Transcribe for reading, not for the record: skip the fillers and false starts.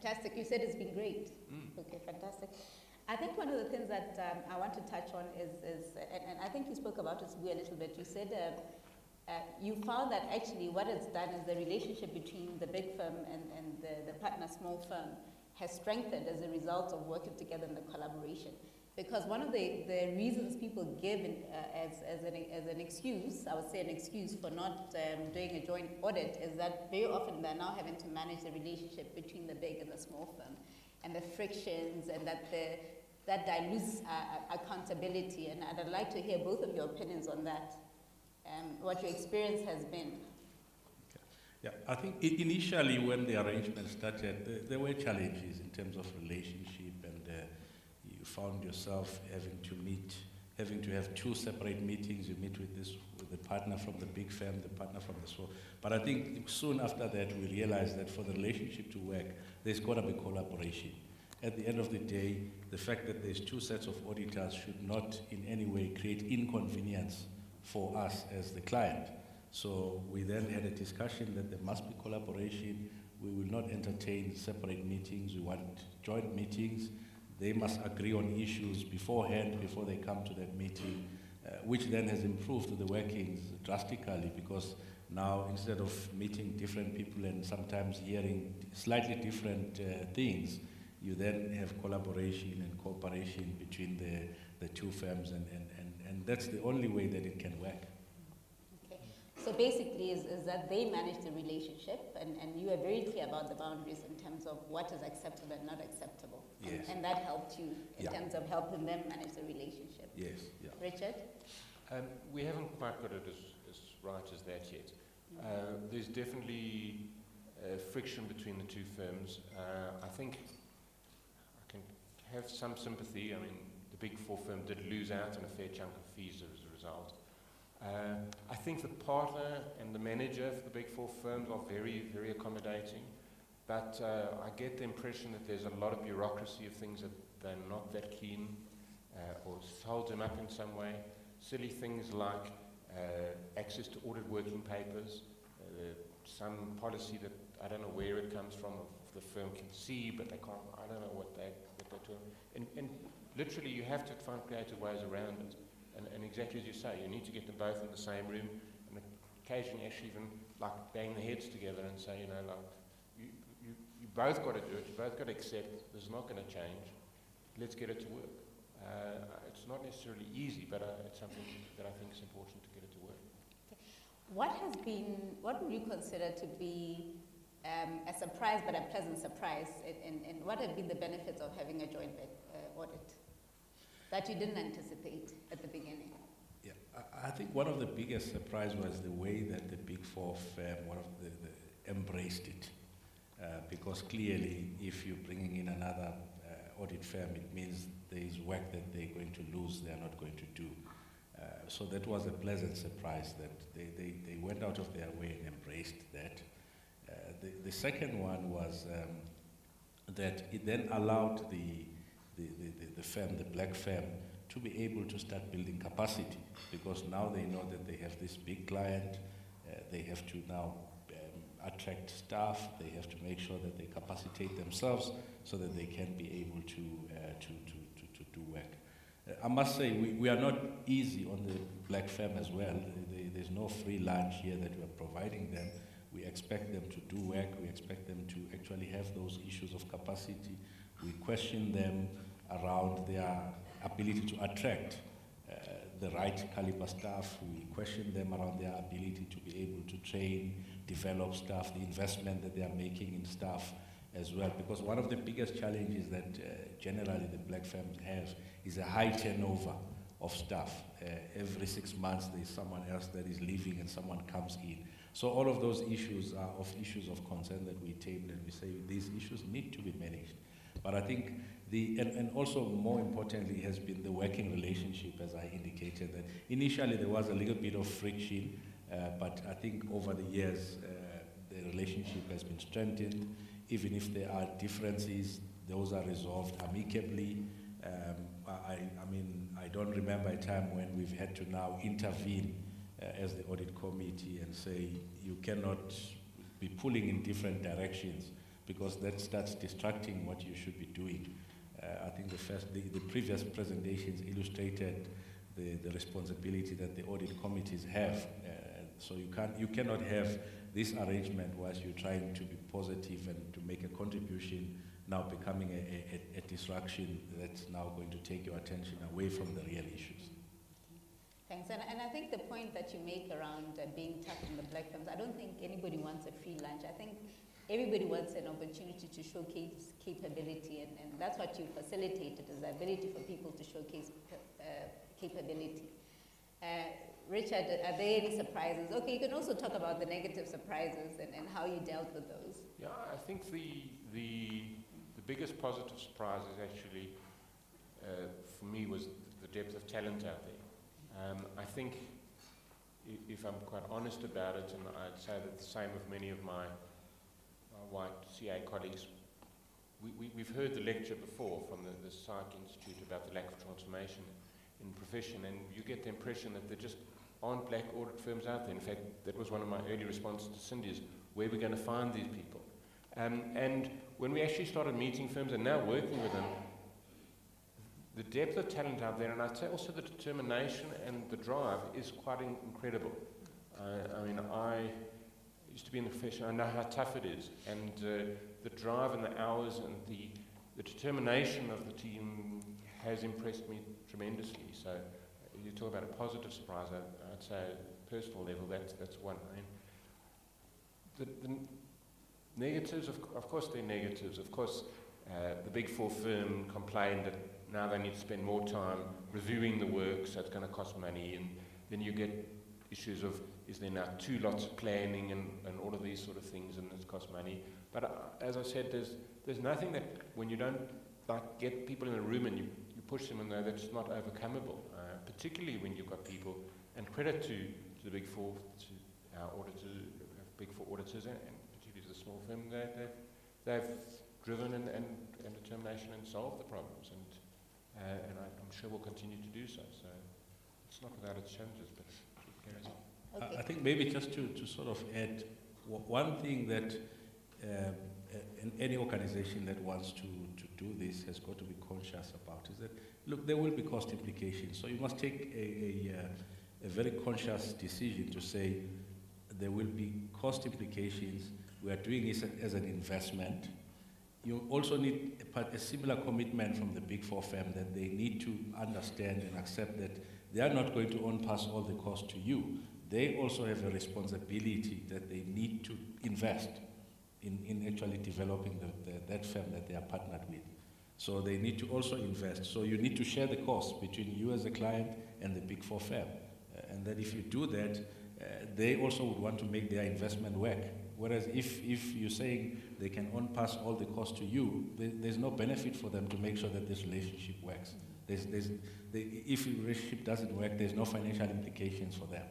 Fantastic. You said it's been great. Okay, fantastic. I think one of the things that I want to touch on is and I think you spoke about it a little bit. You said you found that actually what it's done is the relationship between the big firm and the partner small firm has strengthened as a result of working together in the collaboration. Because one of the reasons people give as an excuse, I would say an excuse for not doing a joint audit, is that very often they're now having to manage the relationship between the big and the small firm, and the frictions, and that dilutes accountability. And I'd like to hear both of your opinions on that, what your experience has been. Yeah, I think initially when the arrangement started, there were challenges in terms of relationship, and you found yourself having to have two separate meetings. You meet with the partner from the big firm, the partner from the small. But I think soon after that, we realized that for the relationship to work, there's got to be collaboration. At the end of the day, the fact that there's two sets of auditors should not in any way create inconvenience for us as the client. So we then had a discussion that there must be collaboration. We will not entertain separate meetings. We want joint meetings. They must agree on issues beforehand, before they come to that meeting, which then has improved the workings drastically, because now instead of meeting different people and sometimes hearing slightly different things, you then have collaboration and cooperation between the two firms, and that's the only way that it can work. So basically is that they manage the relationship, and you are very clear about the boundaries in terms of what is acceptable and not acceptable. Yes. And that helped you in terms of helping them manage the relationship. Yes. Yeah. Richard? We haven't quite got it as right as that yet. There's definitely friction between the two firms. I think I can have some sympathy. I mean, the Big Four firm did lose out on a fair chunk of fees as a result. I think the partner and the manager for the Big Four firms are very, very accommodating, but I get the impression that there's a lot of bureaucracy of things that they're not that keen, or holds them up in some way. Silly things like access to audit working papers, some policy that I don't know where it comes from, if the firm can see, but they can't, I don't know what they're doing. And literally you have to find creative ways around it. And exactly as you say, you need to get them both in the same room, and occasionally actually even like bang their heads together and say, you know, like, you both got to do it, you both got to accept this is not going to change, let's get it to work. It's not necessarily easy, but it's something that I think is important to get it to work. Okay. What would you consider to be a surprise, but a pleasant surprise, and what have been the benefits of having a joint audit that you didn't anticipate at the beginning? Yeah, I think one of the biggest surprise was the way that the Big Four firm, embraced it. Because clearly, if you're bringing in another audit firm, it means there is work that they're going to lose, they're not going to do. So that was a pleasant surprise that they went out of their way and embraced that. The second one was that it then allowed the firm, the black firm, to be able to start building capacity, because now they know that they have this big client, they have to now attract staff, they have to make sure that they capacitate themselves so that they can be able to do work. I must say, we are not easy on the black firm as well. There's no free lunch here that we are providing them. We expect them to do work, we expect them to actually have those issues of capacity. We question them around their ability to attract the right caliber staff. We question them around their ability to be able to train, develop staff, the investment that they are making in staff as well. Because one of the biggest challenges that generally the black firms have is a high turnover of staff. Every 6 months there's someone else that is leaving and someone comes in. So all of those issues are issues of concern that we table, and we say these issues need to be managed. But I think and also more importantly has been the working relationship, as I indicated, that initially there was a little bit of friction, but I think over the years the relationship has been strengthened. Even if there are differences, those are resolved amicably. I mean, I don't remember a time when we've had to now intervene as the audit committee and say you cannot be pulling in different directions, because that starts distracting what you should be doing. I think the previous presentations illustrated the responsibility that the audit committees have. So you cannot have this arrangement whilst you're trying to be positive and to make a contribution, now becoming a distraction that's now going to take your attention away from the real issues. Thanks. And I think the point that you make around being tough in the black firms, I don't think anybody wants a free lunch. I think everybody wants an opportunity to showcase capability, and that's what you facilitated, is the ability for people to showcase capability. Richard, are there any surprises? Okay, you can also talk about the negative surprises and how you dealt with those. Yeah, I think the biggest positive surprise is actually, for me, was the depth of talent out there. I think, if I'm quite honest about it, and I'd say that the same of many of my white CA colleagues, we've heard the lecture before from the Psych Institute about the lack of transformation in profession, and you get the impression that there just aren't black audit firms out there. In fact, that was one of my early responses to Cindy, is where we're going to find these people. And when we actually started meeting firms and now working with them, the depth of talent out there, and I'd say also the determination and the drive, is quite incredible. I mean, I used to be in the profession, I know how tough it is, and the drive and the hours and the determination of the team has impressed me tremendously. So you talk about a positive surprise, I'd say at a personal level, that's one. I mean, the negatives, of course they're negatives. Of course, the Big Four firm complained that now they need to spend more time reviewing the work, so it's going to cost money, and then you get issues of, is there now too lots of planning and all of these sort of things, and it costs money. But as I said, there's nothing that, when you don't get people in a room and you push them, and that's not overcomable, particularly when you've got people, and credit to the Big Four, to our auditors, Big Four auditors, and particularly to the small firm, they've driven and determination and solved the problems, and I'm sure we'll continue to do so. So it's not without its challenges, but it carries on. Okay. I think maybe just to sort of add one thing that in any organization that wants to do this has got to be conscious about, is that, look, there will be cost implications. So you must take a very conscious decision to say there will be cost implications. We are doing this as an investment. You also need a similar commitment from the Big Four firm, that they need to understand and accept that they are not going to on-pass all the cost to you. They also have a responsibility that they need to invest in actually developing that firm that they are partnered with. So they need to also invest. So you need to share the cost between you as a client and the Big Four firm. And that if you do that, they also would want to make their investment work. Whereas if you're saying they can on-pass all the cost to you, there's no benefit for them to make sure that this relationship works. If the relationship doesn't work, there's no financial implications for them.